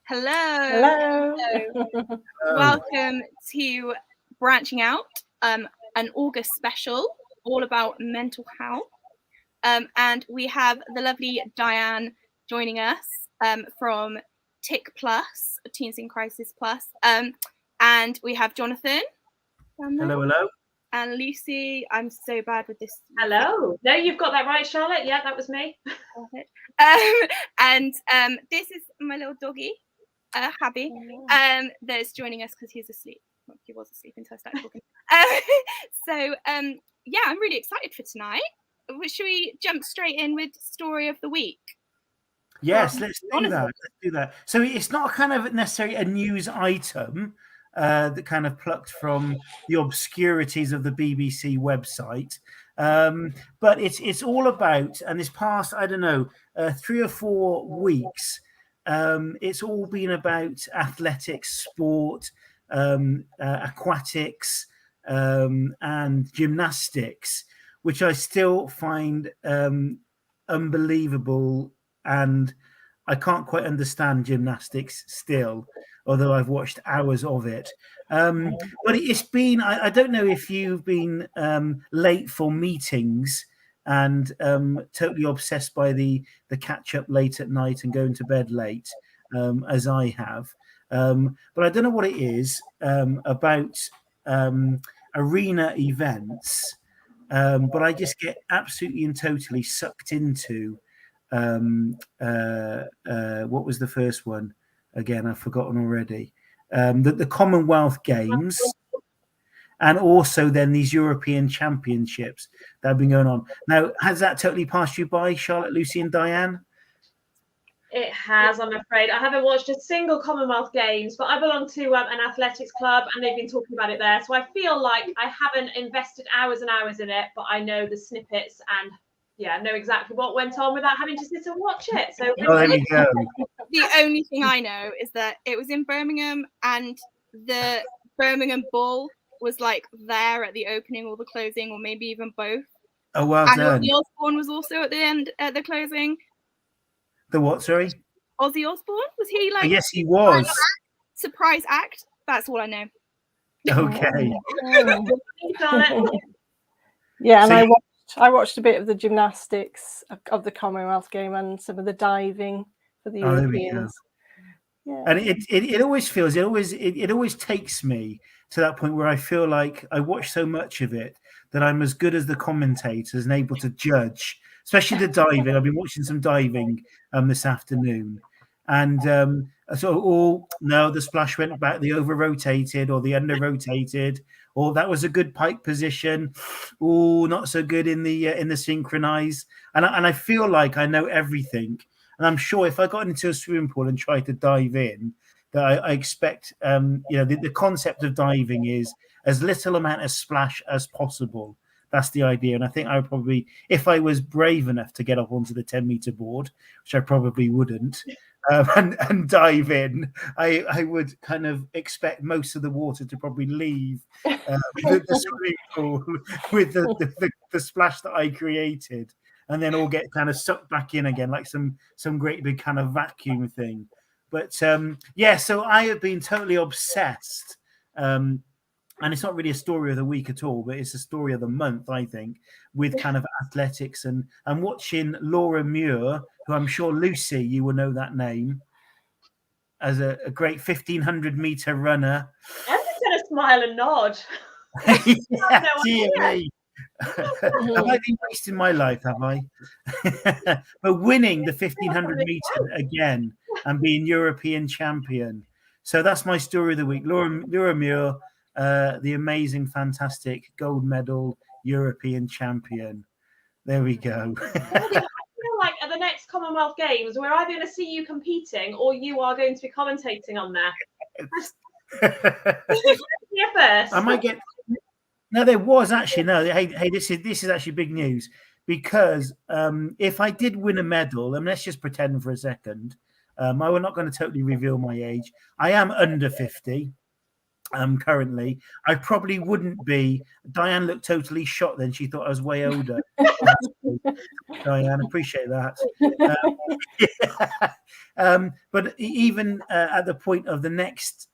Hello. Hello. Welcome to Branching Out, an August special all about mental health. And we have the lovely Diane joining us from TIC Plus, Teens in Crisis Plus. And we have Jonathan. Hello. And Lucy. I'm so bad with this. Hello. No, you've got that right, Charlotte. Yeah, that was me. And this is my little doggy, Habby, that's joining us because he's asleep. Well, he was asleep until I started talking. Yeah, I'm really excited for tonight. Should we jump straight in with story of the week? Yes, let's do that. So it's not kind of necessarily a news item that kind of plucked from the obscurities of the BBC website, but it's all about, and this past, I don't know, 3 or 4 weeks, it's all been about athletics, sport, aquatics, and gymnastics, which I still find unbelievable. And I can't quite understand gymnastics still, although I've watched hours of it. But it's been, I don't know if you've been late for meetings and totally obsessed by the catch up late at night and going to bed late, as I have. But I don't know what it is about arena events, but I just get absolutely and totally sucked into what was the first one again? I've forgotten already. The Commonwealth Games, and also then these European Championships that have been going on. Now, has that totally passed you by, Charlotte, Lucy, and Diane? It has, I'm afraid. I haven't watched a single Commonwealth Games, but I belong to an athletics club and they've been talking about it there. So I feel like I haven't invested hours and hours in it, but I know the snippets and know exactly what went on without having to sit and watch it. So there you go. The only thing I know is that it was in Birmingham and the Birmingham Bull was like there at the opening or the closing, or maybe even both. Oh, well and done. Ozzy Osbourne was also at the end at the closing. The what, sorry? Ozzy Osbourne? Was he like? Oh, yes, he was. Surprise act. That's all I know. Okay. Yeah, and I watched a bit of the gymnastics of the Commonwealth game and some of the diving for the Europeans. Yeah. And it always feels, it always takes me to that point where I feel like I watch so much of it that I'm as good as the commentators and able to judge, especially the diving. I've been watching some diving this afternoon, and no, the splash went back, the over rotated or the under rotated, or that was a good pike position. Oh, not so good in the synchronize. And I feel like I know everything. And I'm sure if I got into a swimming pool and tried to dive in, that I expect, the concept of diving is as little amount of splash as possible. That's the idea. And I think I would probably, if I was brave enough to get up onto the 10-meter board, which I probably wouldn't, and dive in, I would kind of expect most of the water to probably leave the swimming pool with the splash that I created, and then all get kind of sucked back in again, like some great big kind of vacuum thing. But so I have been totally obsessed. And it's not really a story of the week at all, but it's a story of the month, I think, with kind of athletics and watching Laura Muir, who I'm sure, Lucy, you will know that name, as a great 1,500-meter runner. I'm just going to smile and nod. Dear me. Have I been wasting my life, have I? But winning the 1,500 meter again and being European champion. So that's my story of the week. Laura Muir, the amazing, fantastic gold medal European champion. There we go. I feel like at the next Commonwealth Games, we're either going to see you competing or you are going to be commentating on there. Here first. I might get. No, there was actually no. Hey, this is actually big news, because if I did win a medal, and let's just pretend for a second, I'm not going to totally reveal my age. I am under 50. Currently, I probably wouldn't be. Diane looked totally shocked then. She thought I was way older. Diane, appreciate that. But even at the point of the next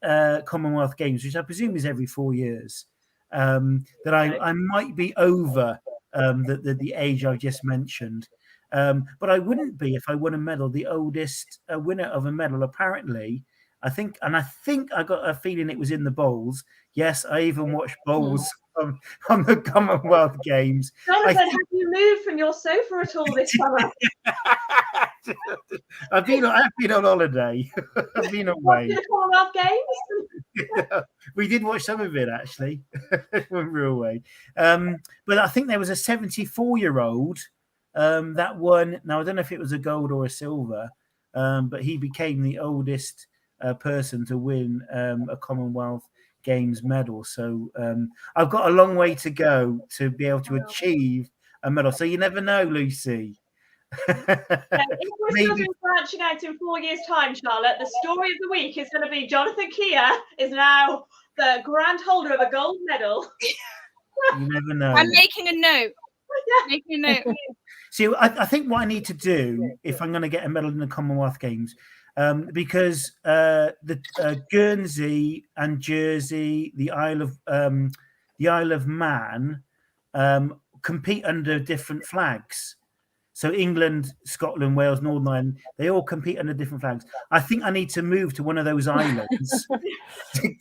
Commonwealth Games, which I presume is every 4 years, that I might be over the age I've just mentioned. But I wouldn't be if I won a medal. The oldest winner of a medal, apparently, I think I got a feeling it was in the bowls. Yes, I even watched bowls on the Commonwealth Games. Jonathan, have you moved from your sofa at all this summer? I've been on holiday. I've been away. The Commonwealth Games? We did watch some of it actually when we were away. But I think there was a 74-year-old that won. Now I don't know if it was a gold or a silver, but he became the oldest person to win a Commonwealth Games medal. So I've got a long way to go to be able to achieve a medal. So you never know, Lucy. If we're still branching out in 4 years' time, Charlotte, the story of the week is going to be Jonathan Keir is now the grand holder of a gold medal. You never know. I'm making a note. Making a note. See, I think what I need to do if I'm going to get a medal in the Commonwealth Games, because the Guernsey and Jersey, the Isle of Man, compete under different flags. So England, Scotland, Wales, Northern Ireland, they all compete under different flags. I think I need to move to one of those islands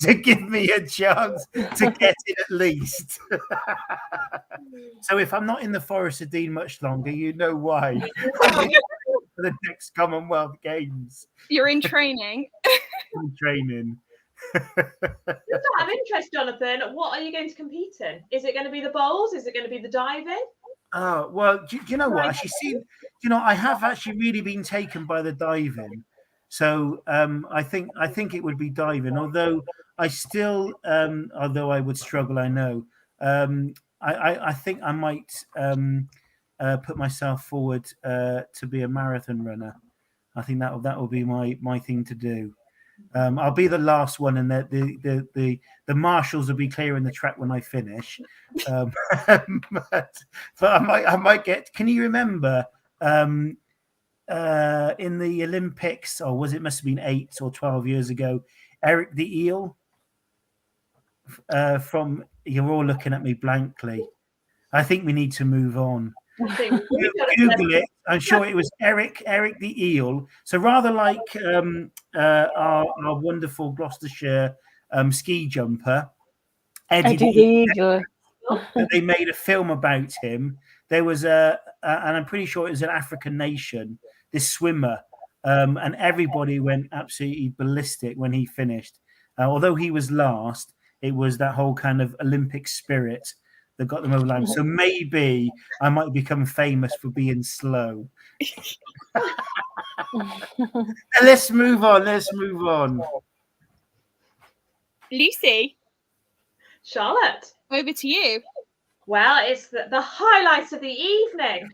to give me a chance to get in at least. So if I'm not in the Forest of Dean much longer, you know why. For the next Commonwealth Games. You're in training. In training. Just out of interest, Jonathan, what are you going to compete in? Is it going to be the bowls? Is it going to be the diving? Oh, well, do you know what? Actually, I have actually really been taken by the diving. So I think it would be diving. Although I still, although I would struggle, I know. I think I might put myself forward to be a marathon runner. I think that will be my thing to do. I'll be the last one, and the marshals will be clearing the track when I finish. But I might get. Can you remember in the Olympics, or must have been 8 or 12 years ago, Eric the Eel? From you're all looking at me blankly. I think we need to move on. Google it. I'm sure it was Eric the Eel. So rather like our wonderful Gloucestershire ski jumper, Eddie the Eagle. They made a film about him. There was and I'm pretty sure it was an African nation, this swimmer, and everybody went absolutely ballistic when he finished. Although he was last, it was that whole kind of Olympic spirit that got them over the line. So maybe I might become famous for being slow. Let's move on. Lucy. Charlotte. Over to you. Well, it's the highlights of the evening.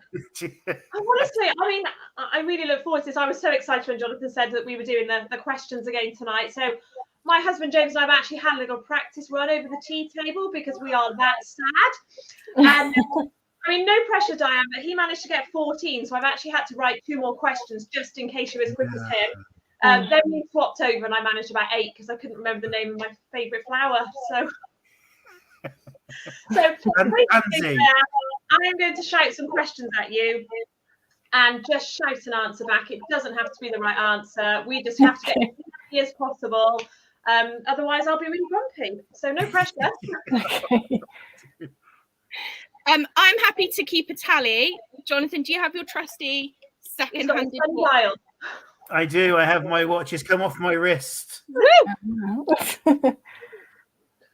Honestly, I mean, I really look forward to this. I was so excited when Jonathan said that we were doing the questions again tonight. So my husband James and I have actually had a little practice run over the tea table because we are that sad. And I mean, no pressure, Diane, but he managed to get 14. So I've actually had to write 2 more questions just in case you were as quick as him. Then we swapped over and I managed about 8 because I couldn't remember the name of my favourite flower. So I'm going to shout some questions at you and just shout an answer back. It doesn't have to be the right answer. We just have to get as happy as possible. Otherwise, I'll be really grumpy. So no pressure. I'm happy to keep a tally. Jonathan, do you have your trusty second-handed watch? I do. I have my watches come off my wrist.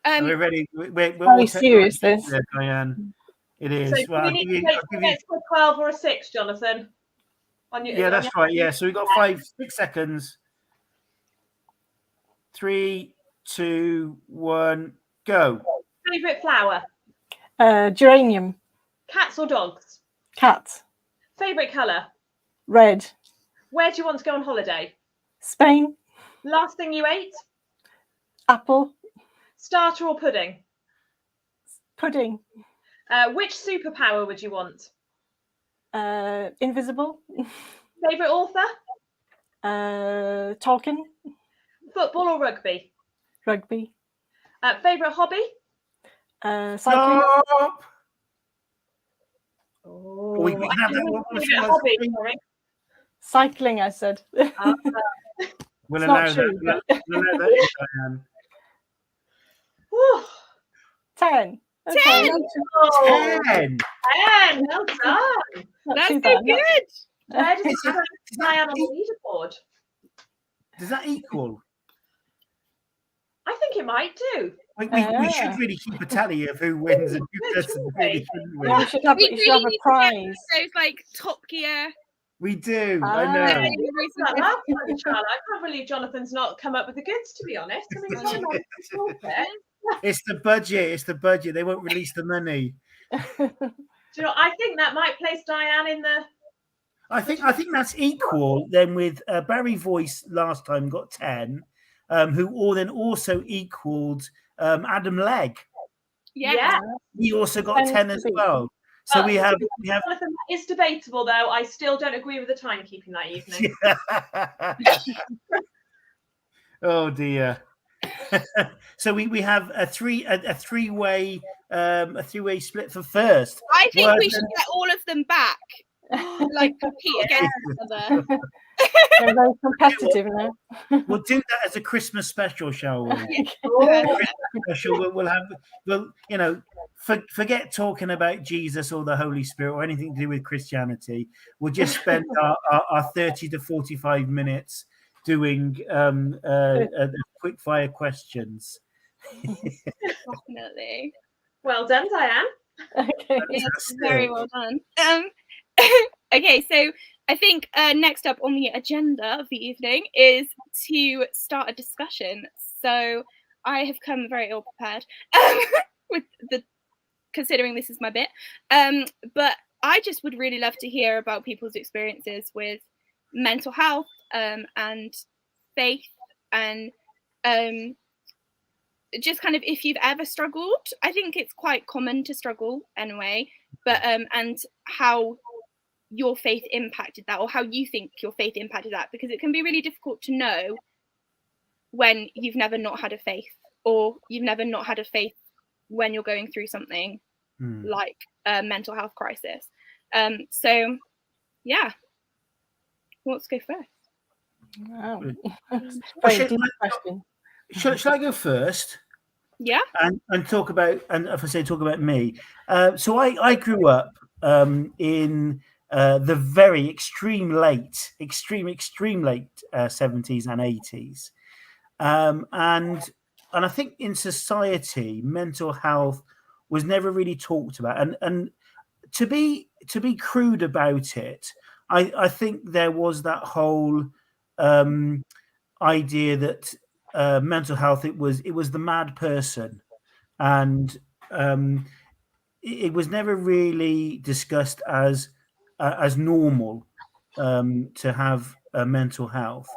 We're ready. Very serious, this. Diane. It is. So well, do you need to wait for 12 or a 6, Jonathan? That's right. Yeah. So we've got 6 seconds. 3, 2, 1, go. Favorite flower? Geranium. Cats or dogs? Cat. Favorite color? Red. Where do you want to go on holiday? Spain. Last thing you ate? Apple. Starter or pudding? Pudding. Which superpower would you want? Invisible. Favorite author? Tolkien, Football or rugby? rugby, Favourite hobby? cycling. Stop! Oh, We can have that one. favourite hobby, sorry. Cycling, I said. We'll It's allow not true, that. but- We'll allow that in, Diane. Whew. 10. 10. Okay, Oh, 10. 10, well done. not That's too so bad. good. Where does Is Diane that- on the leaderboard? Does that equal? I think it might do. We should really keep a tally of who wins and who doesn't. Really, shouldn't Yeah, we? we should have, We we should have really a need to prize. Those like Top Gear. We do. Ah. I know. Well, last time, Charlotte, I can't believe Jonathan's not come up with the goods, to be honest. I mean, someone else can sort it. It's the budget. It's the budget. They won't release the money. Do you know, I think that might place Diane in the. I think that's equal then with Barry Voice last time got 10, who then also equaled Adam Legg. Yeah. He also got 10 as well. So we have Jonathan, that is debatable, though. I still don't agree with the timekeeping that evening. Oh dear. So we have a three-way split for first. I think Well, we should get all of them back. Like compete against each other. They're very competitive now. We'll do that as a Christmas special, shall we? Oh, Special. We'll forget talking about Jesus or the Holy Spirit or anything to do with Christianity. We'll just spend our 30 to 45 minutes doing quick fire questions. Definitely. well done, Diane. Okay. Yes, very well done. Okay, so I think next up on the agenda of the evening is to start a discussion. So I have come very ill prepared with considering this is my bit. But I just would really love to hear about people's experiences with mental health and faith and just kind of if you've ever struggled. I think it's quite common to struggle anyway, but and how your faith impacted that, or how you think your faith impacted that, because it can be really difficult to know when you've never not had a faith, or you've never not had a faith when you're going through something like a mental health crisis. So yeah, let's go first. Wow. Well, Very deep question. Shall I go first? Yeah. And talk about, and if I say talk about me, so I grew up in the very extreme late 70s and 80s, and I think in society mental health was never really talked about, and to be crude about it, I think there was that whole idea that mental health it was the mad person, and it was never really discussed as normal to have mental health.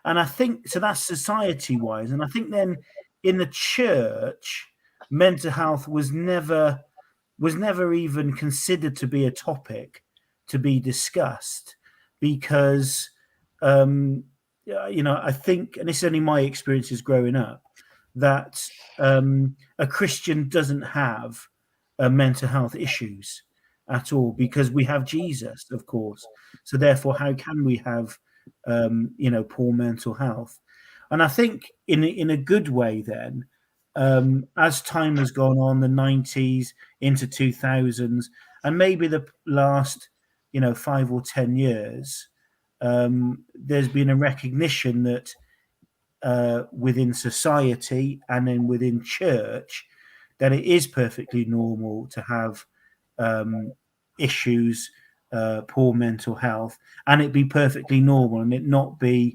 And I think so that's society wise, and I think then in the church mental health was never even considered to be a topic to be discussed, because I think, and this is only my experiences growing up, that a Christian doesn't have mental health issues at all, because we have Jesus, of course. So therefore, how can we have poor mental health? And I think in a good way then, as time has gone on, the 90s into 2000s, and maybe the last 5 or 10 years, there's been a recognition that within society and then within church, that it is perfectly normal to have issues, poor mental health, and it be perfectly normal, and it not be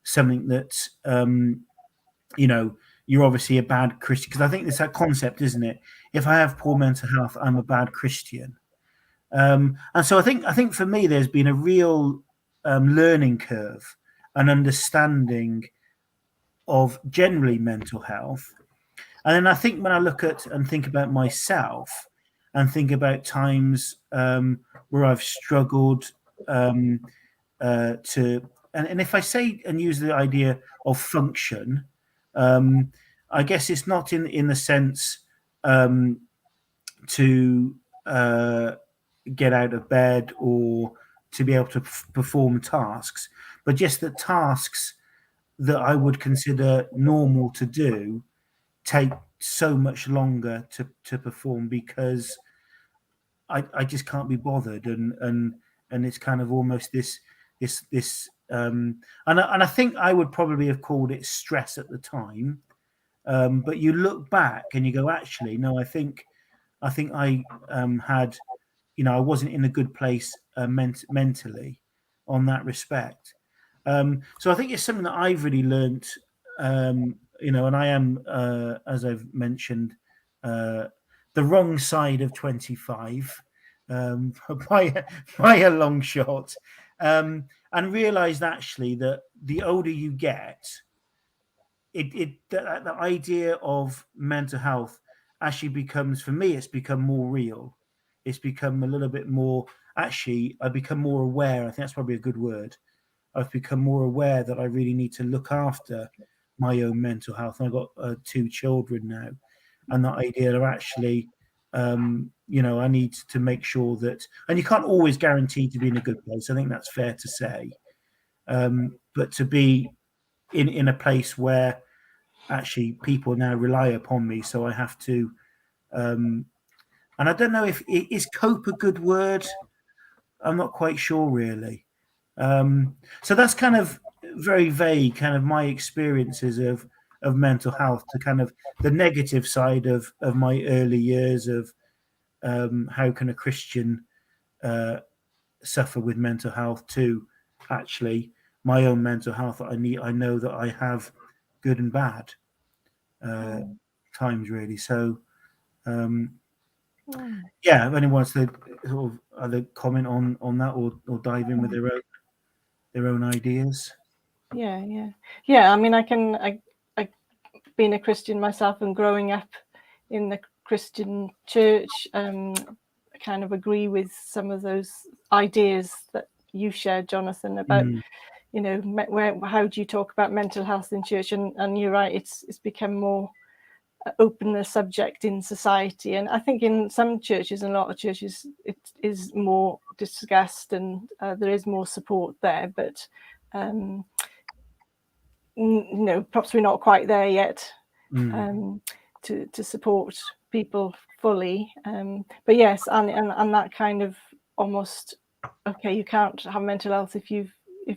something that you're obviously a bad Christian. Because I think it's that concept, isn't it? If I have poor mental health, I'm a bad Christian. And so I think for me, there's been a real learning curve, an understanding of generally mental health. And then I think when I look at and think about myself and think about times where I've struggled to and if I say and use the idea of function, I guess it's not in the sense to get out of bed or to be able to perform tasks, but just that tasks that I would consider normal to do take so much longer to perform because I just can't be bothered, and it's kind of almost this and I think I would probably have called it stress at the time, but you look back and you go, actually, no, I think I had, I wasn't in a good place mentally on that respect. So I think it's something that I've really learnt, and I am, as I've mentioned, the wrong side of 25 by a long shot, and realised actually that the older you get, the idea of mental health actually becomes, for me, it's become more real. It's become a little bit more, actually, I become more aware. I think that's probably a good word. I've become more aware that I really need to look after my own mental health. And I've got 2 children now. And that idea of actually, I need to make sure that, and you can't always guarantee to be in a good place. I think that's fair to say. But to be in a place where actually people now rely upon me, so I have to, and I don't know if is cope a good word. I'm not quite sure really. So that's kind of very vague, kind of my experiences of mental health, to kind of the negative side of my early years of how can a Christian suffer with mental health, to actually my own mental health that I know that I have good and bad times really. So yeah, if anyone wants to sort of either comment on that or dive in with their own ideas. Yeah. I mean, I being a Christian myself and growing up in the Christian church, I kind of agree with some of those ideas that you shared, Jonathan, about how do you talk about mental health in church, and you're right, it's become more open a subject in society, and I think in some churches and a lot of churches it is more discussed, and there is more support there, but perhaps we're not quite there yet to support people fully, but yes, and that kind of almost, okay, you can't have mental health if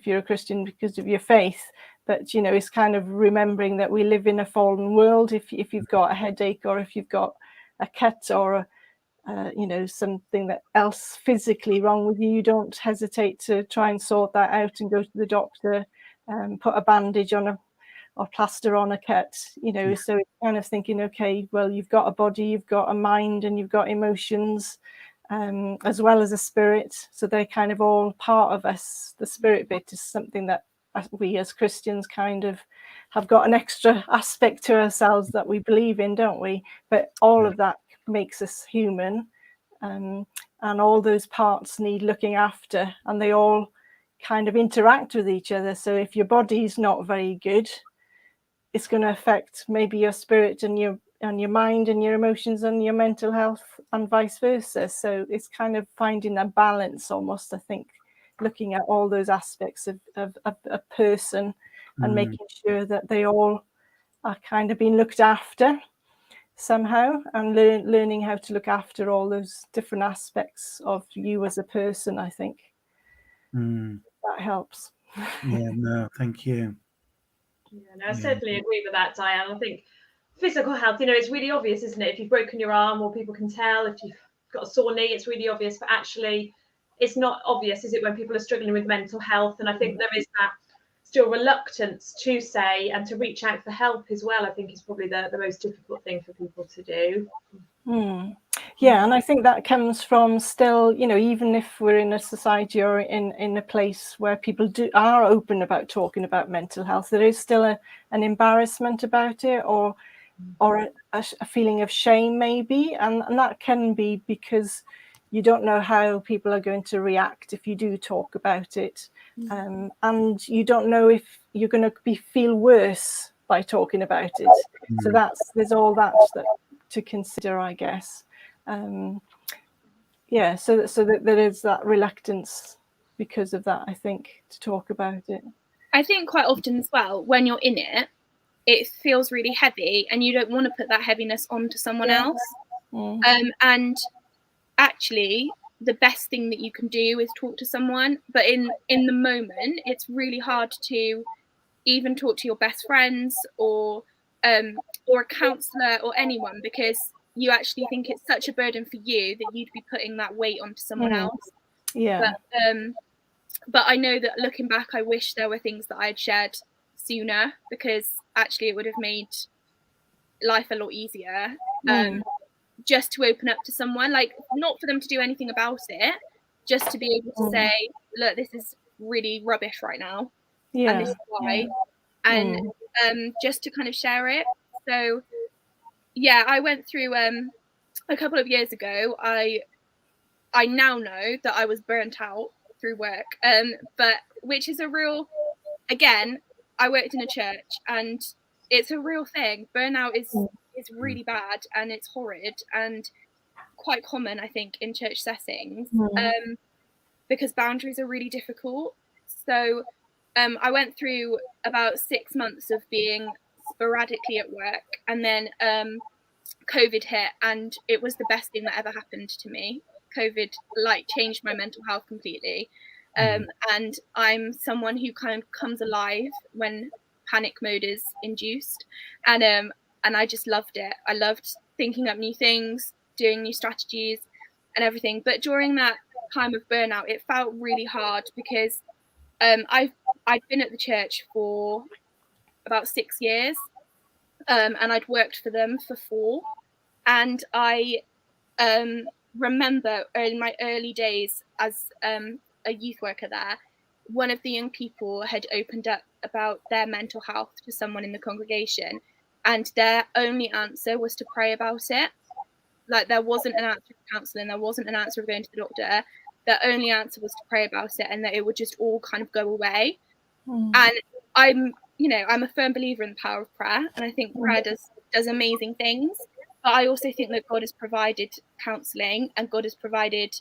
you're a Christian because of your faith, but it's kind of remembering that we live in a fallen world. If you've got a headache, or if you've got a cut, or something that else physically wrong with you, you don't hesitate to try and sort that out and go to the doctor, put a bandage on or plaster on a cut, so it's kind of thinking, okay, well, you've got a body, you've got a mind, and you've got emotions, as well as a spirit, so they're kind of all part of us. The spirit bit is something that we as Christians kind of have got an extra aspect to ourselves that we believe in, don't we? But all of that makes us human, and all those parts need looking after, and they all kind of interact with each other. So if your body's not very good, it's going to affect maybe your spirit and your mind and your emotions and your mental health, and vice versa. So it's kind of finding that balance almost, I think, looking at all those aspects of a person and making sure that they all are kind of being looked after somehow, and learning how to look after all those different aspects of you as a person. I think that helps. Yeah, no, thank you. Yeah, no, I certainly agree with that, Diane. I think physical health, it's really obvious, isn't it? If you've broken your arm, or people can tell. If you've got a sore knee, it's really obvious. But actually, it's not obvious, is it, when people are struggling with mental health? And I think there is that still reluctance to say and to reach out for help as well. I think is probably the most difficult thing for people to do. Yeah, and I think that comes from still, even if we're in a society or in a place where people are open about talking about mental health, there is still an embarrassment about it, or a feeling of shame maybe, and that can be because you don't know how people are going to react if you do talk about it. And you don't know if you're going to feel worse by talking about it. So there's all that to consider, I guess. So that there is that reluctance because of that, I think, to talk about it. I think quite often as well, when you're in it, it feels really heavy and you don't want to put that heaviness onto someone else. And actually, the best thing that you can do is talk to someone. But in the moment, it's really hard to even talk to your best friends or a counsellor or anyone, because you actually think it's such a burden for you that you'd be putting that weight onto someone else. But I know that looking back, I wish there were things that I had shared sooner, because actually it would have made life a lot easier. Just to open up to someone, like, not for them to do anything about it, just to be able to say, look, this is really rubbish right now, and this is why, and just to kind of share it. So yeah, I went through a couple of years ago, I now know that I was burnt out through work, but which is a real, again, I worked in a church and it's a real thing. Burnout is really bad and it's horrid and quite common, I think, in church settings, because boundaries are really difficult. So I went through about 6 months of being sporadically at work, and then COVID hit, and it was the best thing that ever happened to me. COVID changed my mental health completely. And I'm someone who kind of comes alive when panic mode is induced, and I just loved it. I loved thinking up new things, doing new strategies and everything. But during that time of burnout, it felt really hard because I'd been at the church for about 6 years, and I'd worked for them for 4. And I remember in my early days as a youth worker there, one of the young people had opened up about their mental health to someone in the congregation, and their only answer was to pray about it. Like, there wasn't an answer of counselling, there wasn't an answer of going to the doctor. Their only answer was to pray about it, and that it would just all kind of go away. And I'm a firm believer in the power of prayer, and I think prayer does amazing things. But I also think that God has provided counselling, and God has provided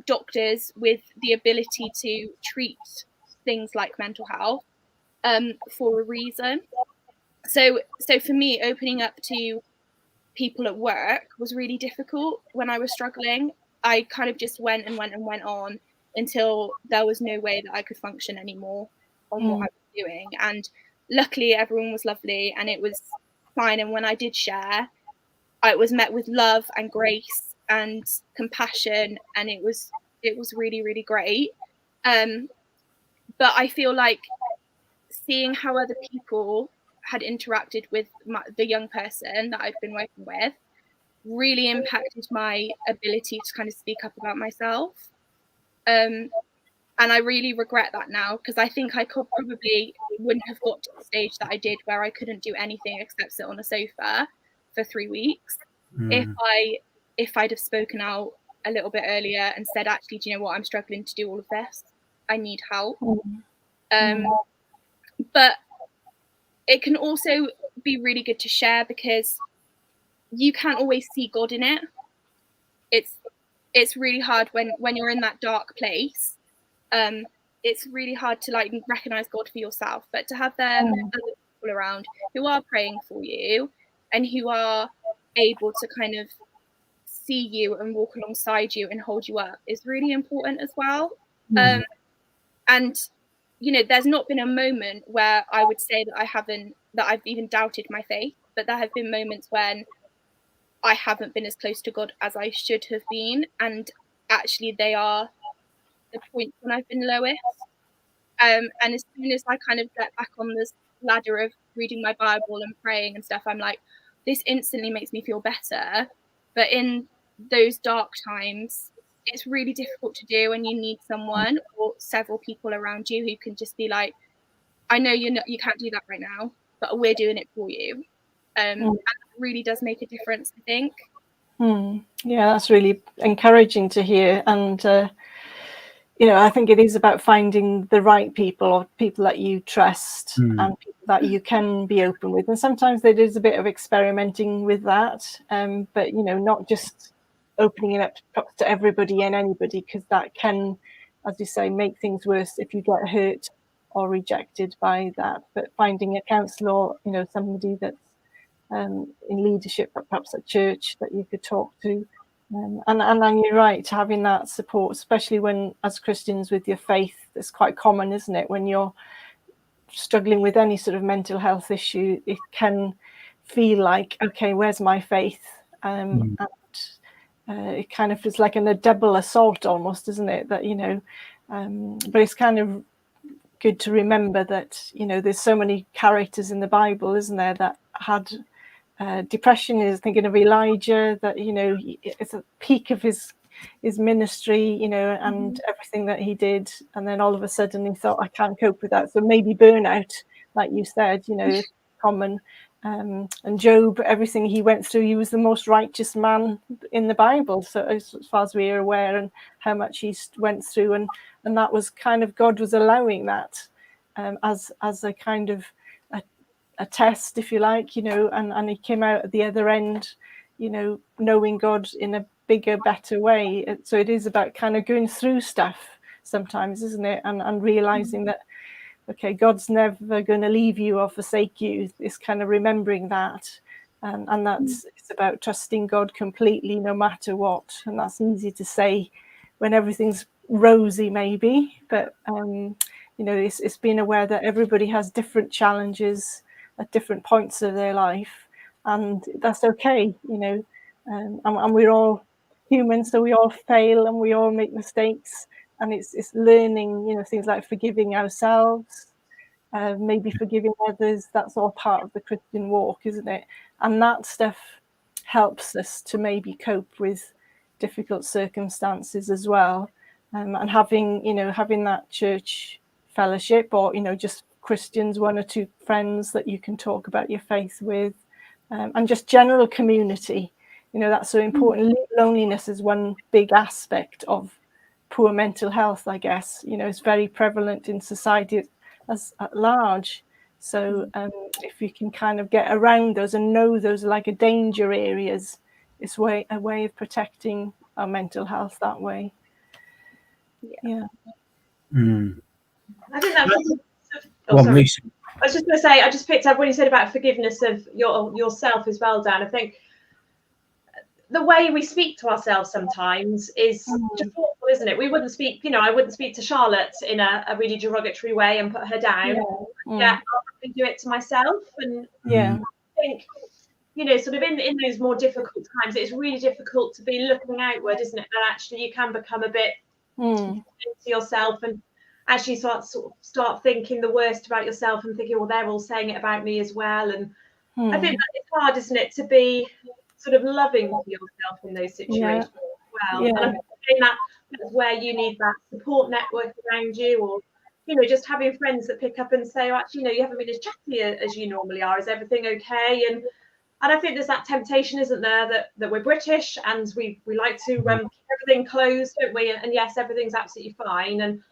doctors with the ability to treat things like mental health for a reason. So for me, opening up to people at work was really difficult when I was struggling. I kind of just went on until there was no way that I could function anymore on what I was doing. And luckily, everyone was lovely and it was fine. And when I did share, I was met with love and grace and compassion, and it was really, really great. But I feel like seeing how other people had interacted with the young person that I'd been working with really impacted my ability to kind of speak up about myself. And I really regret that now, because I think I wouldn't have got to the stage that I did, where I couldn't do anything except sit on a sofa for 3 weeks, if I'd have spoken out a little bit earlier and said, actually, do you know what, I'm struggling to do all of this, I need help. But it can also be really good to share, because you can't always see God in it. It's really hard when you're in that dark place. It's really hard to recognize God for yourself, but to have other people around who are praying for you and who are able to kind of see you and walk alongside you and hold you up is really important as well. And there's not been a moment where I would say that I've even doubted my faith, but there have been moments when I haven't been as close to God as I should have been, and actually they are the points when I've been lowest. And as soon as I kind of get back on this ladder of reading my Bible and praying and stuff, I'm like, this instantly makes me feel better. But in those dark times, it's really difficult to do, and you need someone or several people around you who can just be like, I know you can't do that right now, but we're doing it for you. And it really does make a difference, I think. Yeah, that's really encouraging to hear. And I think it is about finding the right people, or people that you trust and people that you can be open with. And sometimes there is a bit of experimenting with that, but not just opening it up to everybody and anybody, because that can, as you say, make things worse if you get hurt or rejected by that. But finding a counsellor, somebody that's in leadership, perhaps at church, that you could talk to. And you're right, having that support, especially when, as Christians, with your faith, it's quite common, isn't it? When you're struggling with any sort of mental health issue, it can feel like, okay, where's my faith? And it kind of feels like a double assault almost, isn't it? That, but it's kind of good to remember that, there's so many characters in the Bible, isn't there, that had depression. Is thinking of Elijah, that it's a peak of his ministry, and everything that he did, and then all of a sudden he thought, I can't cope with that. So maybe burnout, like you said, is common. And Job, everything he went through, he was the most righteous man in the Bible, so as far as we are aware, and how much he went through, and that was kind of, God was allowing that as a kind of a test, if you like, and he came out at the other end, knowing God in a bigger, better way. So it is about kind of going through stuff sometimes, isn't it? And realizing that, okay, God's never going to leave you or forsake you. It's kind of remembering that. And it's about trusting God completely, no matter what. And that's easy to say when everything's rosy, maybe. But, it's being aware that everybody has different challenges at different points of their life, and that's okay, and we're all human, so we all fail and we all make mistakes, and it's learning, things like forgiving ourselves, maybe forgiving others. That's all part of the Christian walk, isn't it? And that stuff helps us to maybe cope with difficult circumstances as well, and having that church fellowship, or just Christians, one or two friends that you can talk about your faith with, and just general community, that's so important. Loneliness is one big aspect of poor mental health, I guess. It's very prevalent in society at large. So if you can kind of get around those and know those are like a danger areas, it's a way of protecting our mental health that way. Yeah. I think that's sorry. I was just going to say, I just picked up what you said about forgiveness of yourself as well, Dan. I think the way we speak to ourselves sometimes is just awful, isn't it? We wouldn't speak, I wouldn't speak to Charlotte in a really derogatory way and put her down. Yeah, I'll do it to myself. And I think, sort of in those more difficult times, it's really difficult to be looking outward, isn't it? That actually you can become a bit into yourself and actually start thinking the worst about yourself and thinking, well, they're all saying it about me as well. And I think that it's hard, isn't it, to be sort of loving to yourself in those situations as well. And I think that's where you need that support network around you, or just having friends that pick up and say, oh, actually, you haven't been as chatty as you normally are. Is everything okay? And I think there's that temptation, isn't there, that we're British and we like to keep everything closed, don't we? And yes, everything's absolutely fine. And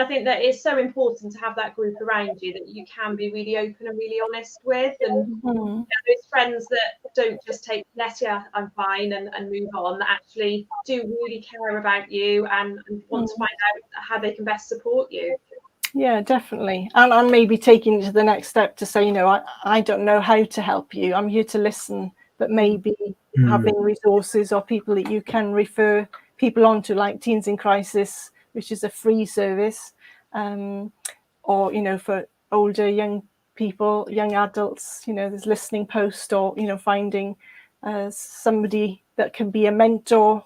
I think that it's so important to have that group around you that you can be really open and really honest with, and those friends that don't just take, yes, yeah, I'm fine, and move on, that actually do really care about you and want to find out how they can best support you. Yeah, definitely. And maybe taking it to the next step to say, I don't know how to help you. I'm here to listen, but maybe having resources or people that you can refer people on to, like Teens in Crisis, which is a free service, or, for older young people, young adults, there's Listening Post, or, finding somebody that can be a mentor,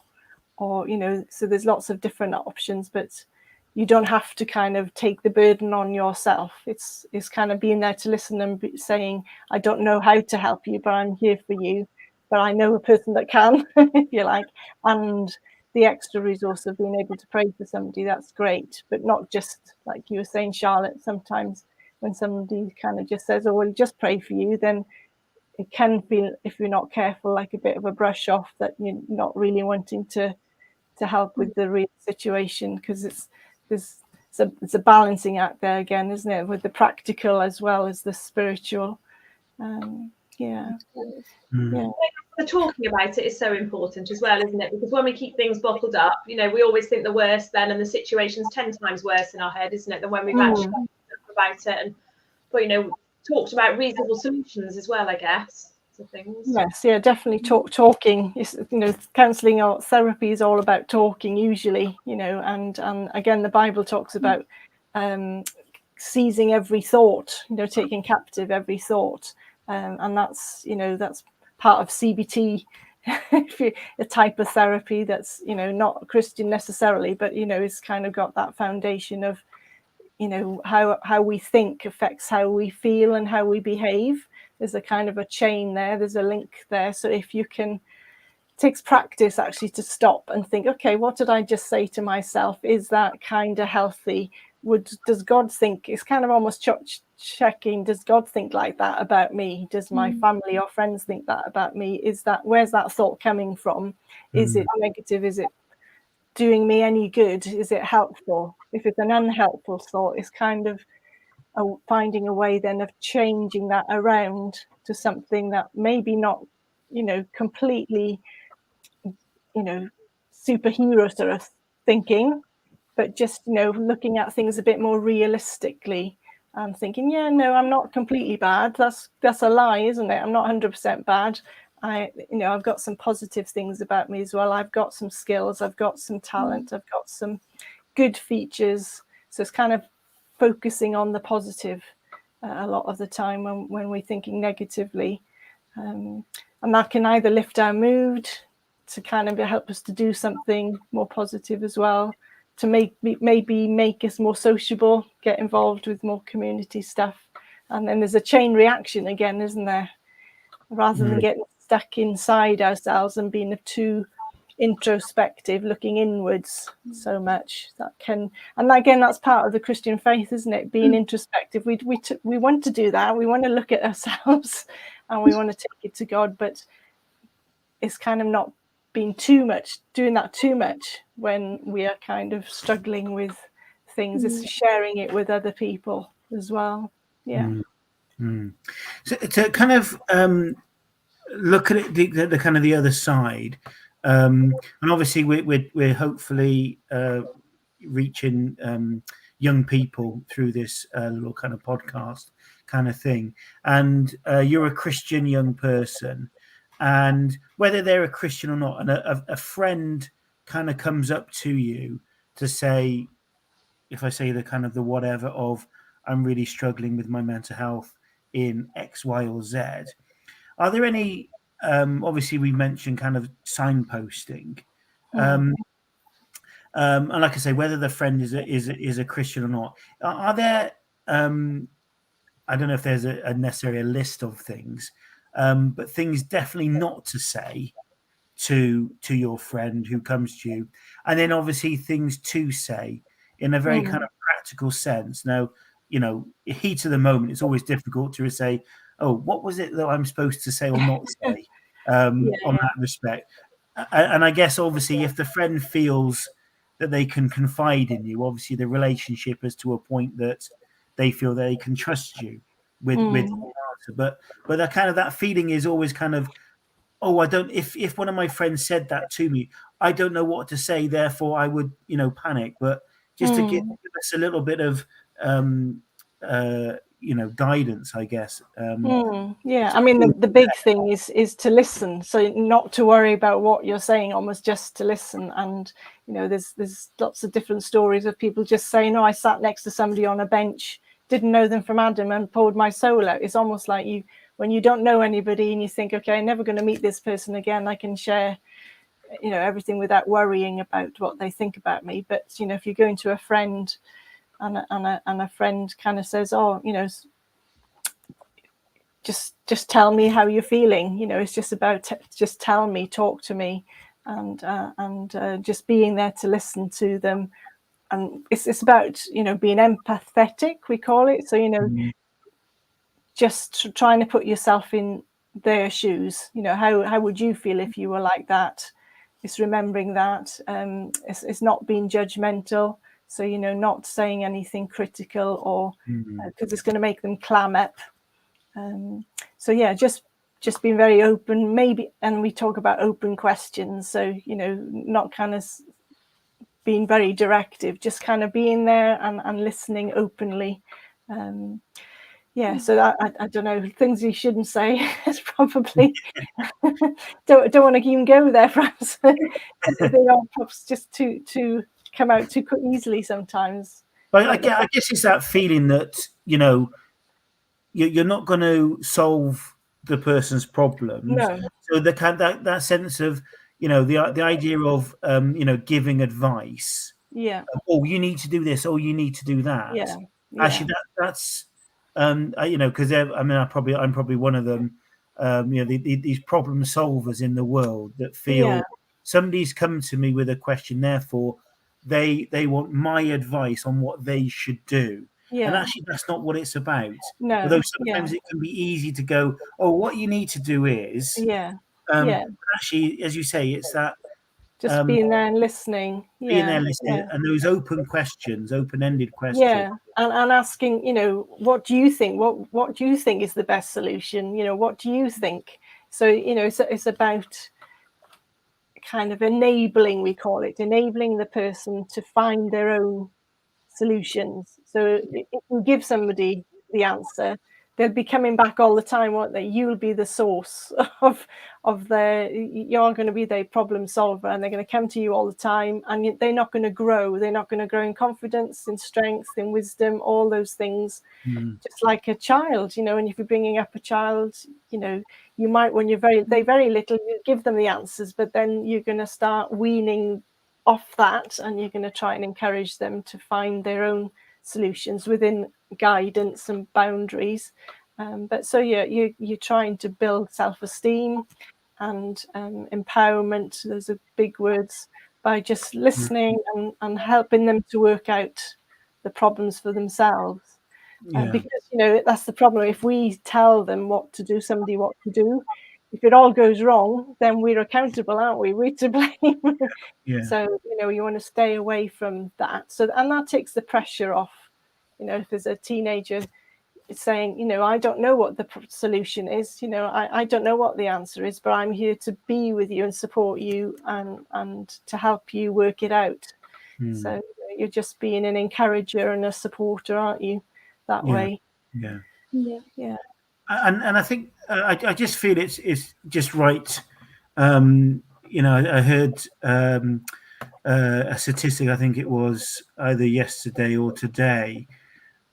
or, so there's lots of different options, but you don't have to kind of take the burden on yourself. It's kind of being there to listen and saying, I don't know how to help you, but I'm here for you. But I know a person that can, if you like. And the extra resource of being able to pray for somebody, that's great. But not just, like you were saying, Charlotte, sometimes when somebody kind of just says, oh, well, just pray for you, then it can feel, if you're not careful, like a bit of a brush off, that you're not really wanting to help with the real situation, because it's a balancing act there again, isn't it, with the practical as well as the spiritual. Yeah. The talking about it is so important as well, isn't it? Because when we keep things bottled up, we always think the worst then, and the situation's 10 times worse in our head, isn't it, than when we've actually talked about it, but talked about reasonable solutions as well, I guess, to things. Yes, yeah, definitely talking. Counselling or therapy is all about talking usually, and again, the Bible talks about seizing every thought, taking captive every thought, and that's part of CBT, a type of therapy that's not Christian necessarily, but it's kind of got that foundation of how we think affects how we feel and how we behave. There's a kind of a chain there, there's a link there. So if you can, it takes practice actually to stop and think, okay, what did I just say to myself? Is that kind of healthy? Does God think? It's kind of almost checking, does God think like that about me? Does my family or friends think that about me? Where's that thought coming from? Is it negative? Is it doing me any good? Is it helpful? If it's an unhelpful thought, it's kind of finding a way then of changing that around to something that maybe not completely superhero sort of thinking, but just looking at things a bit more realistically and thinking, I'm not completely bad. That's a lie, isn't it? I'm not 100% bad. I've got some positive things about me as well. I've got some skills, I've got some talent, I've got some good features. So it's kind of focusing on the positive a lot of the time when we're thinking negatively, and that can either lift our mood to kind of help us to do something more positive as well, to maybe make us more sociable, get involved with more community stuff. And then there's a chain reaction again, isn't there? Rather than getting stuck inside ourselves and being too introspective, looking inwards so much, and again, that's part of the Christian faith, isn't it? Being introspective. We want to do that. We want to look at ourselves and we want to take it to God, but it's kind of not being doing that too much when we are kind of struggling with things. It's sharing it with other people as well. So to kind of look at it, the kind of the other side, and obviously we're hopefully reaching young people through this little kind of podcast kind of thing, and you're a Christian young person, and whether they're a Christian or not, and a friend kind of comes up to you to say, if I say the kind of the whatever of, I'm really struggling with my mental health in X, Y, or Z. Are there any? Obviously, we mentioned kind of signposting, and like I say, whether the friend is a Christian or not. Are there? I don't know if there's a necessarily a list of things, but things definitely not to say to your friend who comes to you, and then obviously things to say in a very kind of practical sense. Now, heat of the moment, it's always difficult to say, oh, what was it that I'm supposed to say or not say on that respect. And I guess, obviously, if the friend feels that they can confide in you, obviously the relationship is to a point that they feel they can trust you with the answer. But that kind of, that feeling is always kind of, oh, I don't, if one of my friends said that to me, I don't know what to say, therefore I would, panic. But just to give us a little bit of guidance, I guess. Yeah, I mean, the big thing is to listen. So not to worry about what you're saying, almost just to listen. And there's lots of different stories of people just saying, "Oh, I sat next to somebody on a bench, didn't know them from Adam, and poured my soul out." It's almost like when you don't know anybody and you think, "Okay, I'm never going to meet this person again. I can share, everything without worrying about what they think about me." But if you're going to a friend, and a friend kind of says, "Oh, just tell me how you're feeling. It's just about just tell me, talk to me," and just being there to listen to them. And it's about being empathetic, we call it. So just trying to put yourself in their shoes. You know, how would you feel if you were like that? It's remembering that. It's not being judgmental. So, you know, not saying anything critical or because it's going to make them clam up. So yeah, just being very open, maybe. And we talk about open questions. So, you know, not kind of being very directive, just kind of being there and listening openly. Yeah, so that, I don't know, things you shouldn't say is probably don't want to even go there, perhaps. They are perhaps just to come out too easily sometimes. But I guess it's that feeling that, you know, you're not going to solve the person's problems. No. So that sense of, you know, the idea of you know, giving advice. Yeah. Oh, you need to do this. Oh, you need to do that. Yeah. Actually, that's you know, because I mean, I'm probably one of them. You know, these problem solvers in the world that feel somebody's come to me with a question, therefore they want my advice on what they should do. Yeah. And actually, that's not what it's about. No. Although sometimes it can be easy to go, oh, what you need to do is, actually, as you say, it's that just being there and listening. Being there listening, and those open questions, open-ended questions. Yeah, and asking, you know, what do you think? What do you think is the best solution? You know, what do you think? So, you know, it's about kind of enabling, we call it, enabling the person to find their own solutions. So it can give somebody the answer. They'll be coming back all the time, won't they? You'll be the source of you're going to be their problem solver, and they're going to come to you all the time, and they're not going to grow. They're not going to grow in confidence, in strength, in wisdom, all those things. Just like a child, you know, and if you're bringing up a child, you know, you might, when they're very little, you give them the answers, but then you're going to start weaning off that, and you're going to try and encourage them to find their own solutions within guidance and boundaries. But so you're trying to build self-esteem and empowerment. Those are big words, by just listening and helping them to work out the problems for themselves. Because, you know, that's the problem. If we tell them what to do, if it all goes wrong, then we're accountable, aren't we? We're to blame. So, you know, you want to stay away from that. So, and that takes the pressure off. You know, if there's a teenager saying, you know, I don't know what the solution is, you know, I don't know what the answer is, but I'm here to be with you and support you and to help you work it out. So you're just being an encourager and a supporter, aren't you? That way. Yeah. And I think I just feel it's just right. You know, I heard a statistic, I think it was either yesterday or today,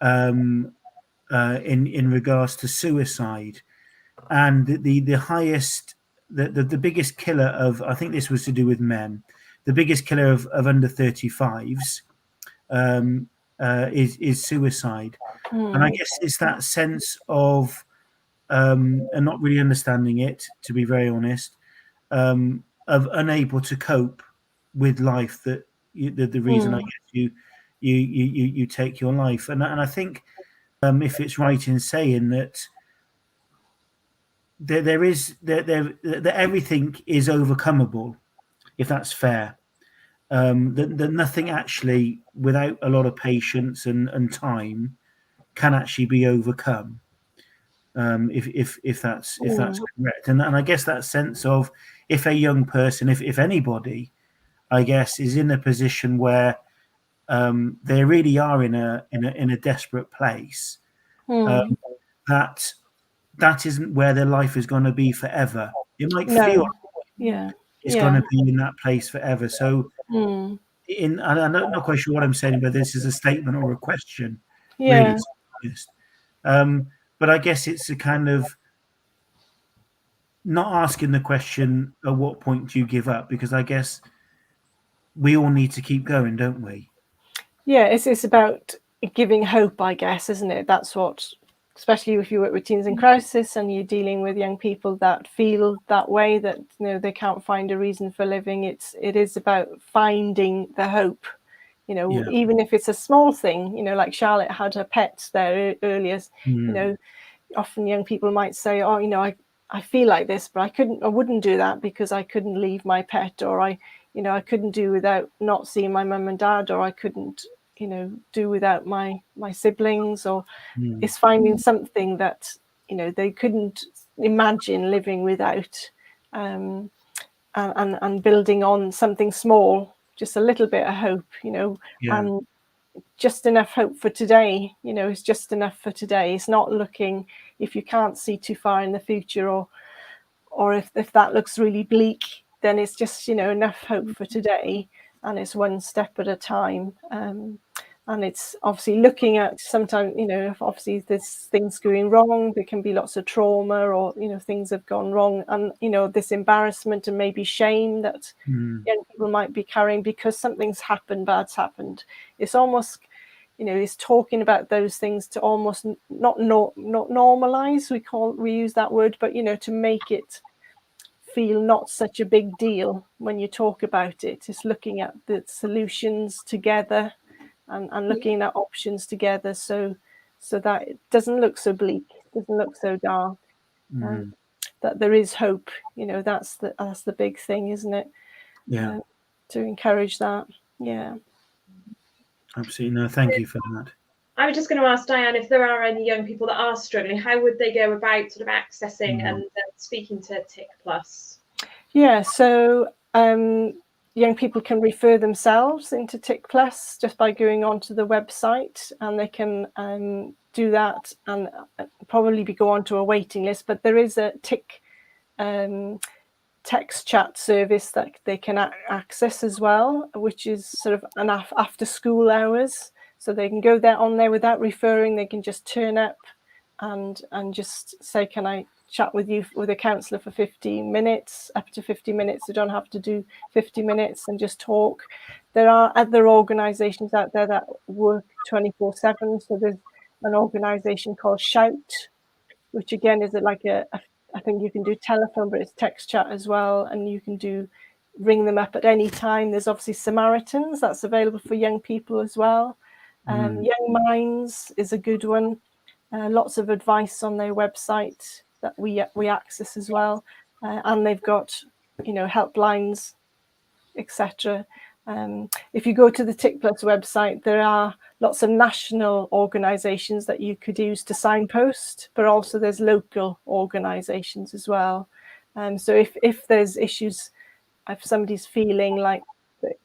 in regards to suicide, and the highest, the biggest killer of, I think this was to do with men, the biggest killer of under 35s is suicide. And I guess it's that sense of and not really understanding it, to be very honest, of unable to cope with life, that the reason I guess you take your life. And I think if it's right in saying that that everything is overcomable, if that's fair, that nothing actually, without a lot of patience and time, can actually be overcome. If that's correct, and I guess that sense of, if a young person, if anybody, I guess, is in a position where they really are in a desperate place, that isn't where their life is going to be forever. It might feel it's going to be in that place forever. So, I'm not quite sure what I'm saying, but this is a statement or a question. Really, but I guess it's a kind of not asking the question, at what point do you give up? Because I guess we all need to keep going, don't we? Yeah, it's about giving hope, I guess, isn't it? That's what, especially if you work with teens in crisis and you're dealing with young people that feel that way, that, you know, they can't find a reason for living. It is about finding the hope, you know, even if it's a small thing, you know, like Charlotte had her pets there earlier, you know, often young people might say, oh, you know, I feel like this, but I wouldn't do that because I couldn't leave my pet, or I couldn't do without not seeing my mum and dad, or I couldn't, do without my siblings, or it's finding something that, they couldn't imagine living without, and building on something small, just a little bit of hope, and just enough hope for today. It's just enough for today. It's not looking, if you can't see too far in the future, or if that looks really bleak, then it's just, enough hope for today, and it's one step at a time. And it's obviously looking at, sometimes, if obviously there's things going wrong, there can be lots of trauma, or, things have gone wrong, and, this embarrassment and maybe shame that young people might be carrying because something's happened, bad's happened. It's almost, is talking about those things to almost not normalize, we use that word, but, to make it feel not such a big deal when you talk about it. It's looking at the solutions together, and looking at options together, so that it doesn't look so bleak, doesn't look so dark, that there is hope. That's the big thing, isn't it? Yeah. To encourage that. Yeah. Absolutely. No, thank you for that. I was just going to ask Diane, if there are any young people that are struggling, how would they go about sort of accessing and speaking to Tick Plus? Yeah, so young people can refer themselves into Tick Plus just by going onto the website, and they can do that and probably go onto a waiting list. But there is a Tick text chat service that they can access as well, which is sort of an after school hours. So they can go on there without referring. They can just turn up and just say, can I chat with you, with a counsellor, for 15 minutes, up to 50 minutes. They don't have to do 50 minutes, and just talk. There are other organisations out there that work 24/7. So there's an organisation called Shout, which again is like I think you can do telephone, but it's text chat as well, and you can ring them up at any time. There's obviously Samaritans, that's available for young people as well. Young Minds is a good one. Lots of advice on their website that we access as well, and they've got helplines, etc. If you go to the Tick Plus website, there are lots of national organisations that you could use to signpost, but also there's local organisations as well. So if there's issues, if somebody's feeling like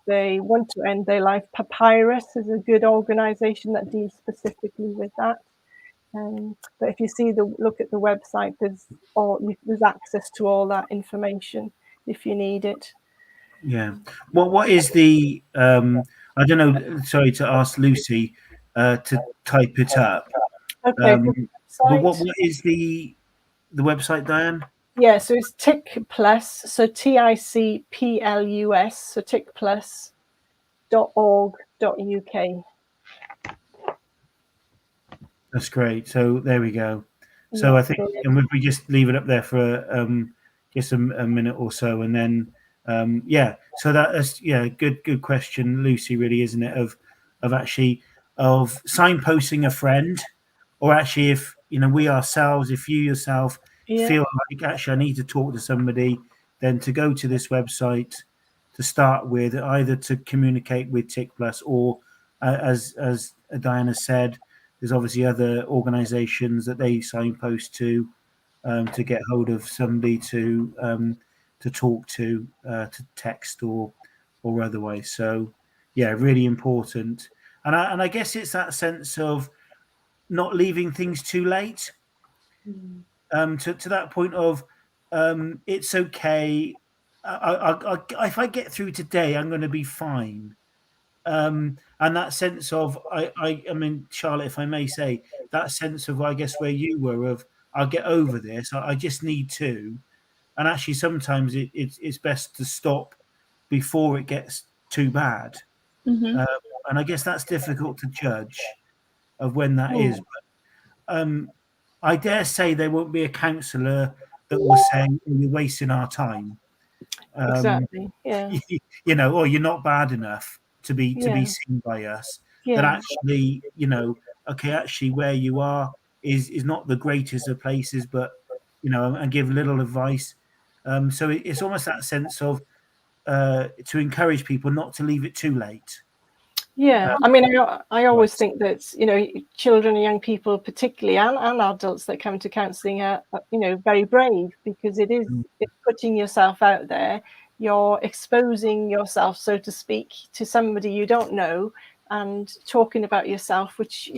they want to end their life, Papyrus is a good organisation that deals specifically with that. But if you look at the website, there's access to all that information if you need it. Yeah. Well, what is the I don't know, sorry to ask Lucy to type it up. Okay. But what is the website, Diane? Yeah, so it's Tick Plus, so TICPLUS, so tickplus.org.uk. That's great. So there we go. So I think, and if we just leave it up there for just a minute or so, and then so that's good question, Lucy, really, isn't it, of signposting a friend, or actually if we ourselves, if you yourself feel like actually I need to talk to somebody, then to go to this website to start with, either to communicate with Tick Plus, or as Diana said, there's obviously other organisations that they signpost to get hold of somebody to talk to text or otherwise. So yeah, really important. And I guess it's that sense of not leaving things too late. To that point of it's okay. If I get through today, I'm going to be fine. And that sense of I mean, Charlotte, if I may say, that sense of, I guess, where you were, of I'll get over this. I just need to. And actually, sometimes it's best to stop before it gets too bad. And I guess that's difficult to judge of when that is. But, I dare say there won't be a counsellor that will say, you're wasting our time. Exactly. Yeah. Or you're not bad enough to be seen by us. That actually, okay, actually where you are is not the greatest of places, but and give little advice. So it's almost that sense of to encourage people not to leave it too late. Yeah, I mean, I always think that, children and young people particularly, and adults that come to counselling are, very brave, because it's putting yourself out there. You're exposing yourself, so to speak, to somebody you don't know, and talking about yourself, which,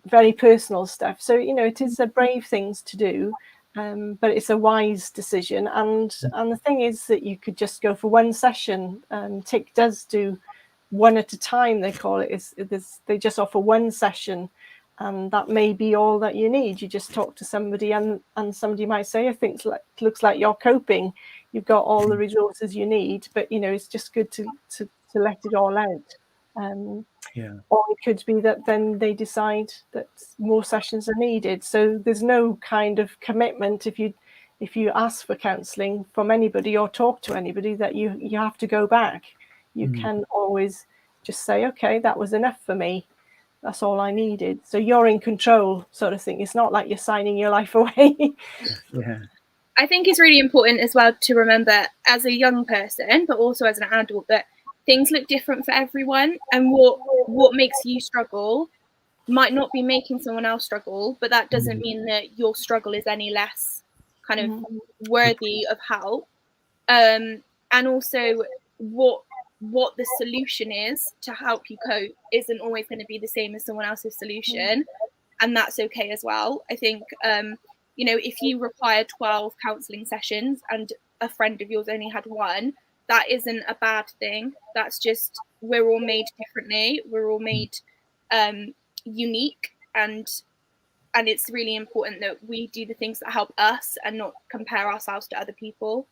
very personal stuff. So, it is a brave thing to do, but it's a wise decision. And the thing is that you could just go for one session. TIC does do one at a time, they call it. They just offer one session, and that may be all that you need. You just talk to somebody, and somebody might say, I think it looks like you're coping. You've got all the resources you need, but it's just good to let it all out. Or it could be that then they decide that more sessions are needed. So there's no kind of commitment if you ask for counselling from anybody or talk to anybody that you have to go back. You can always just say, okay, that was enough for me. That's all I needed. So you're in control, sort of thing. It's not like you're signing your life away. Yeah. I think it's really important as well to remember, as a young person, but also as an adult, that things look different for everyone, and what makes you struggle might not be making someone else struggle, but that doesn't mean that your struggle is any less kind of worthy of help. And also what the solution is to help you cope isn't always going to be the same as someone else's solution, and that's okay as well. I think if you require 12 counselling sessions and a friend of yours only had one, that isn't a bad thing. That's just, we're all made differently, we're all made unique, and it's really important that we do the things that help us and not compare ourselves to other people.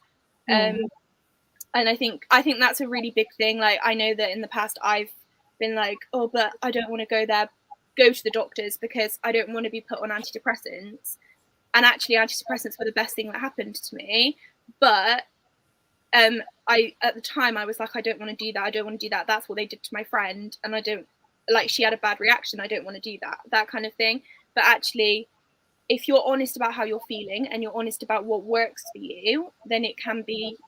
And I think that's a really big thing. Like, I know that in the past I've been like, oh, but I don't want to go to the doctors because I don't want to be put on antidepressants. And actually, antidepressants were the best thing that happened to me. But at the time I was like, I don't want to do that. I don't want to do that. That's what they did to my friend, and I don't, like, she had a bad reaction. I don't want to do that kind of thing. But actually, if you're honest about how you're feeling and you're honest about what works for you, then it can be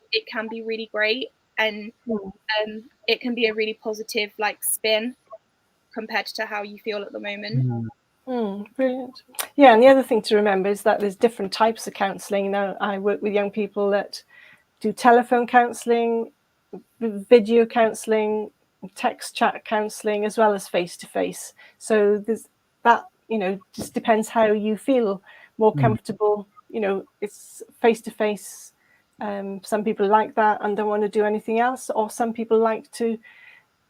really great, and it can be a really positive spin compared to how you feel at the moment. Brilliant. Yeah, and the other thing to remember is that there's different types of counselling. Now, I work with young people that do telephone counselling, video counselling, text chat counselling, as well as face-to-face. So there's that, just depends how you feel more comfortable. It's face-to-face. Some people like that and don't want to do anything else, or some people like to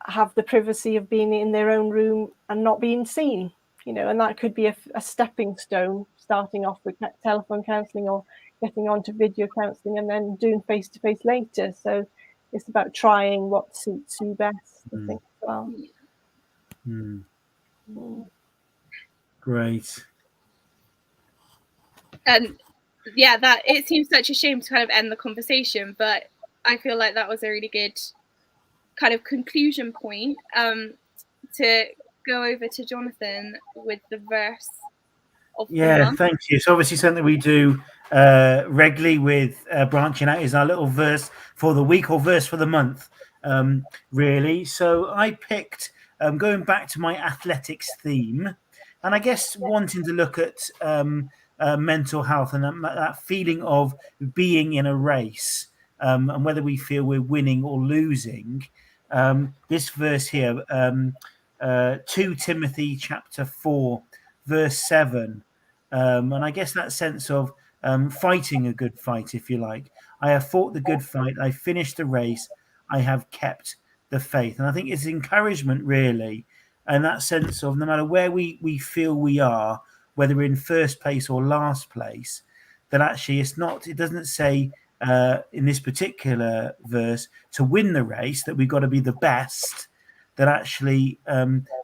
have the privacy of being in their own room and not being seen, and that could be a stepping stone, starting off with telephone counselling or getting onto video counselling and then doing face-to-face later. So it's about trying what suits you best, I think, as well. Great. And that it seems such a shame to kind of end the conversation, but I feel like that was a really good kind of conclusion point to go over to Jonathan with the verse of the month. Thank you. So obviously something we do regularly with Branching Out is our little verse for the week or verse for the month, really. So I picked, going back to my athletics theme, and I guess wanting to look at mental health and that feeling of being in a race, and whether we feel we're winning or losing. This verse here, 2 Timothy chapter 4, verse 7. And I guess that sense of fighting a good fight, if you like. I have fought the good fight. I finished the race. I have kept the faith. And I think it's encouragement, really. And that sense of no matter where we feel we are, whether we're in first place or last place, that actually it doesn't say in this particular verse to win the race that we've got to be the best, that actually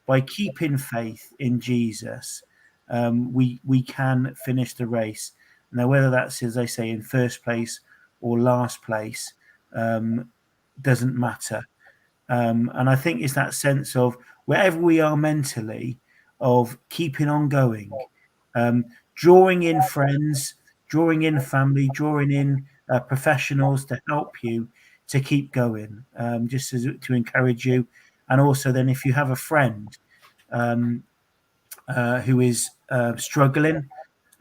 by keeping faith in Jesus, we can finish the race. Now, whether that's, as I say, in first place or last place, doesn't matter. And I think it's that sense of wherever we are mentally, of keeping on going, drawing in friends, drawing in family, drawing in professionals to help you to keep going, just to encourage you. And also then if you have a friend who is struggling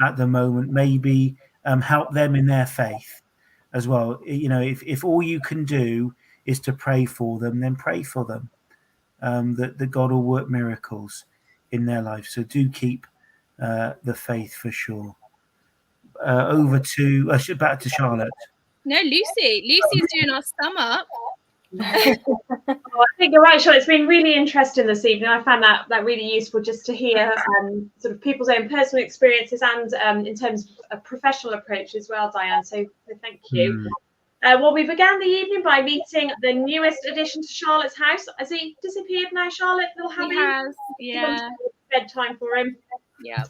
at the moment, maybe help them in their faith as well. You know, if all you can do is to pray for them, then pray for them, that God will work miracles in their life. So do keep the faith for sure. Back to Charlotte. No, Lucy's doing our sum up. I think you're right, Charlotte. It's been really interesting this evening. I found that really useful just to hear sort of people's own personal experiences and in terms of a professional approach as well, Diane. So thank you. Well, we began the evening by meeting the newest addition to Charlotte's house. Has he disappeared now, Charlotte? Little Harry? He has, yeah. Bedtime for him. Yeah.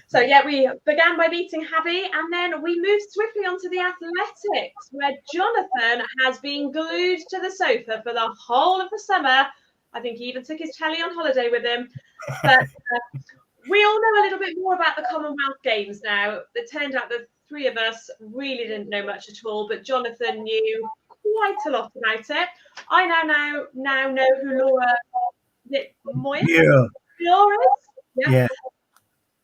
So yeah, we began by meeting Javi, and then we moved swiftly onto the athletics, where Jonathan has been glued to the sofa for the whole of the summer. I think he even took his telly on holiday with him. But we all know a little bit more about the Commonwealth Games now. It turned out the three of us really didn't know much at all, but Jonathan knew quite a lot about it. I now know who Laura Moyer? Yeah. Laura is? Yeah.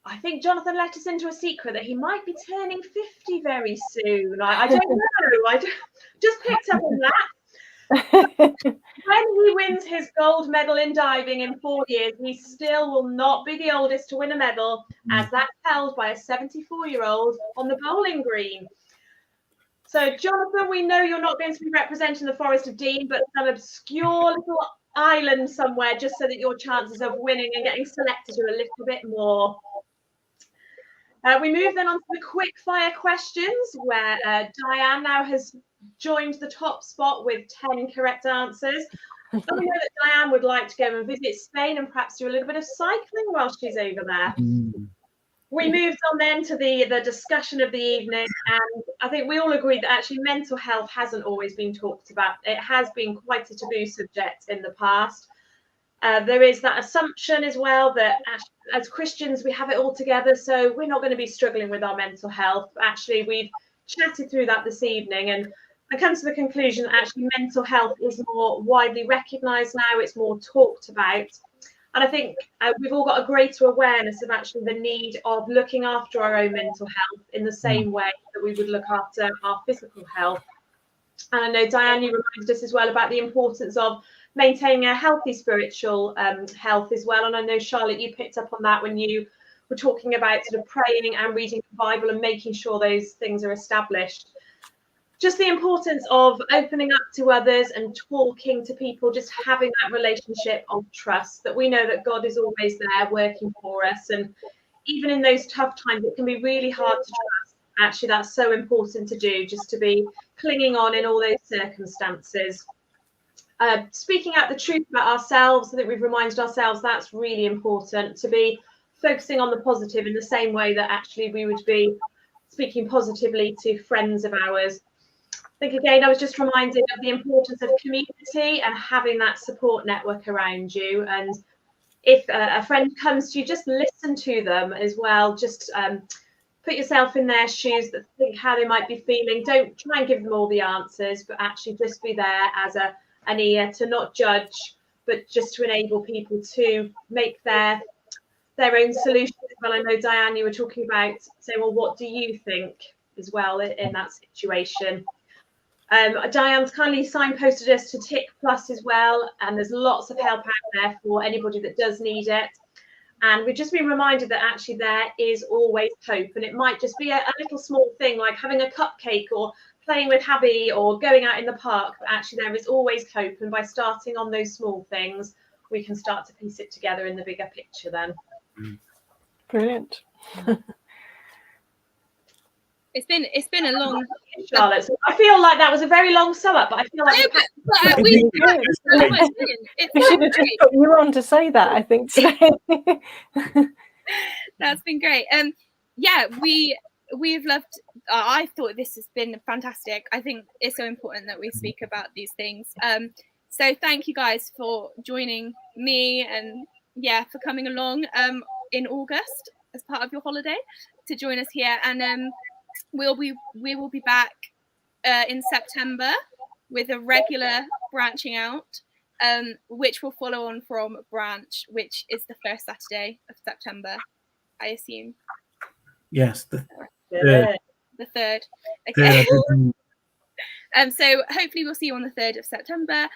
I think Jonathan let us into a secret that he might be turning 50 very soon. I don't know. I just picked up on that. When he wins his gold medal in diving in 4 years, he still will not be the oldest to win a medal, as that's held by a 74-year-old on the bowling green. So, Jonathan, we know you're not going to be representing the Forest of Dean, but some obscure little island somewhere, just so that your chances of winning and getting selected are a little bit more. We move then on to the quick fire questions, where Diane now has joined the top spot with 10 correct answers. And we know that Diane would like to go and visit Spain and perhaps do a little bit of cycling while she's over there. We moved on then to the discussion of the evening, and I think we all agree that actually mental health hasn't always been talked about. It has been quite a taboo subject in the past. There is that assumption as well that as Christians we have it all together, so we're not going to be struggling with our mental health. Actually, we've chatted through that this evening, and I come to the conclusion that actually mental health is more widely recognised now. It's more talked about, and I think we've all got a greater awareness of actually the need of looking after our own mental health in the same way that we would look after our physical health. And I know, Diane, you reminded us as well about the importance of maintaining a healthy spiritual health as well. And I know, Charlotte, you picked up on that when you were talking about sort of praying and reading the Bible and making sure those things are established. Just the importance of opening up to others and talking to people, just having that relationship of trust, that we know that God is always there working for us. And even in those tough times, it can be really hard to trust. Actually, that's so important to do, just to be clinging on in all those circumstances. Speaking out the truth about ourselves, I think we've reminded ourselves that's really important, to be focusing on the positive in the same way that actually we would be speaking positively to friends of ours. I think, again, I was just reminded of the importance of community and having that support network around you. And if a friend comes to you, just listen to them as well. Just put yourself in their shoes, that think how they might be feeling. Don't try and give them all the answers, but actually just be there as an ear, to not judge, but just to enable people to make their own solutions. Well, I know, Diane, you were talking about saying, well, what do you think as well in that situation? Diane's kindly signposted us to Tick Plus as well, and there's lots of help out there for anybody that does need it. And we've just been reminded that actually there is always hope, and it might just be a little small thing like having a cupcake or playing with Happy or going out in the park, but actually there is always hope, and by starting on those small things we can start to piece it together in the bigger picture then. Brilliant. It's been a long, Charlotte. So I feel like that was a very long sum up, but I feel like we should have just put you on to say that, I think, today. That's been great. Yeah, we've loved. I thought this has been fantastic. I think it's so important that we speak about these things. So thank you guys for joining me, and for coming along in August as part of your holiday to join us here. And we will be back in September with a regular branching out, which will follow on from Branch, which is the first Saturday of September, I assume. Yes, the Good. The 3rd. Okay. third. So hopefully we'll see you on the 3rd of September.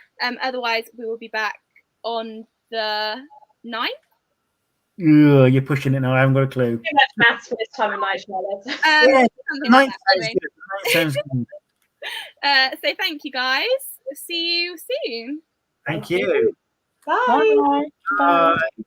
Otherwise, we will be back on the 9th. You're pushing it now. I haven't got a clue. Too much maths for this time of night, Charlotte. Yeah, something like that, sounds anyway. good. The night sounds good. So thank you, guys. See you soon. Thank you. Bye. Bye. Bye. Bye.